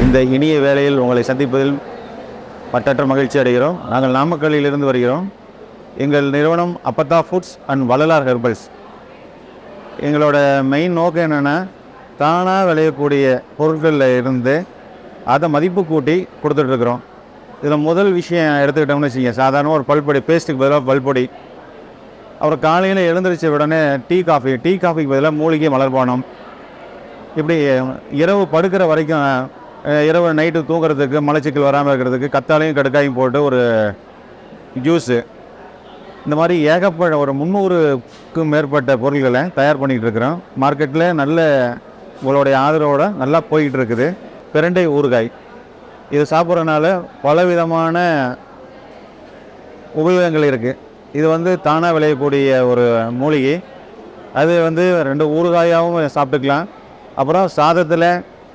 இந்த இனிய வேளையில் உங்களை சந்திப்பதில் மற்றற்ற மகிழ்ச்சி அடைகிறோம். நாங்கள் நாமக்கல்லிலிருந்து வருகிறோம். எங்கள் நிறுவனம் அப்பத்தா ஃபுட்ஸ் அண்ட் வள்ளலார் ஹெர்பல்ஸ். எங்களோட மெயின் நோக்கம் என்னென்னா, தானாக விளையக்கூடிய பொருட்களில் இருந்து அதை மதிப்பு கூட்டி கொடுத்துட்ருக்குறோம். இதில் முதல் விஷயம் எடுத்துக்கிட்டோம்னு வச்சுங்க, சாதாரண ஒரு பல்பொடி, பேஸ்ட்டுக்கு பதிலாக பல்பொடி. அப்புறம் காலையில் எழுந்திரிச்ச உடனே டீ காஃபிக்கு பதிலாக மூலிகை மலர்பானம். இப்படி இரவு படுக்கிற வரைக்கும், இரவு நைட்டு தூங்குறதுக்கு மலச்சிக்கல் வராமல் இருக்கிறதுக்கு கத்தாலையும் கடுக்காயும் போட்டு ஒரு ஜூஸு. இந்த மாதிரி ஏகப்பட்ட ஒரு 300க்கும் மேற்பட்ட பொருள்களை தயார் பண்ணிகிட்டு இருக்கிறோம். மார்க்கெட்டில் நல்ல உங்களுடைய ஆதரவோடு நல்லா போய்கிட்டு இருக்குது. பிரண்டை ஊறுகாய், இது சாப்பிட்றதுனால பலவிதமான உபயோகங்கள் இருக்குது. இது தானாக விளையக்கூடிய ஒரு மூலிகை. அது 2 ஊறுகாயாகவும் சாப்பிட்டுக்கலாம். அப்புறம் சாதத்தில்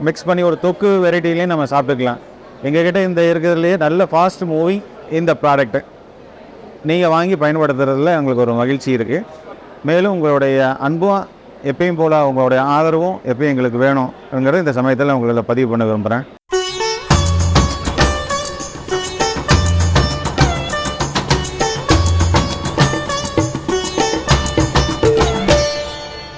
மிக்ஸ் பண்ணி ஒரு தொக்கு வெரைட்டிலையும் நம்ம சாப்பிட்டுக்கலாம். எங்ககிட்ட இந்த இருக்கிறதுலையே நல்ல ஃபாஸ்ட் மூவிங் இந்த ப்ராடக்ட்டு நீங்கள் வாங்கி பயன்படுத்துறதுல எங்களுக்கு ஒரு மகிழ்ச்சி இருக்குது. மேலும் உங்களுடைய அன்பும் எப்பயும் போல் உங்களுடைய ஆதரவும் எப்பயும் எங்களுக்கு வேணுங்கிறது இந்த சமயத்தில் உங்களை பதிவு பண்ண விரும்புகிறேன்.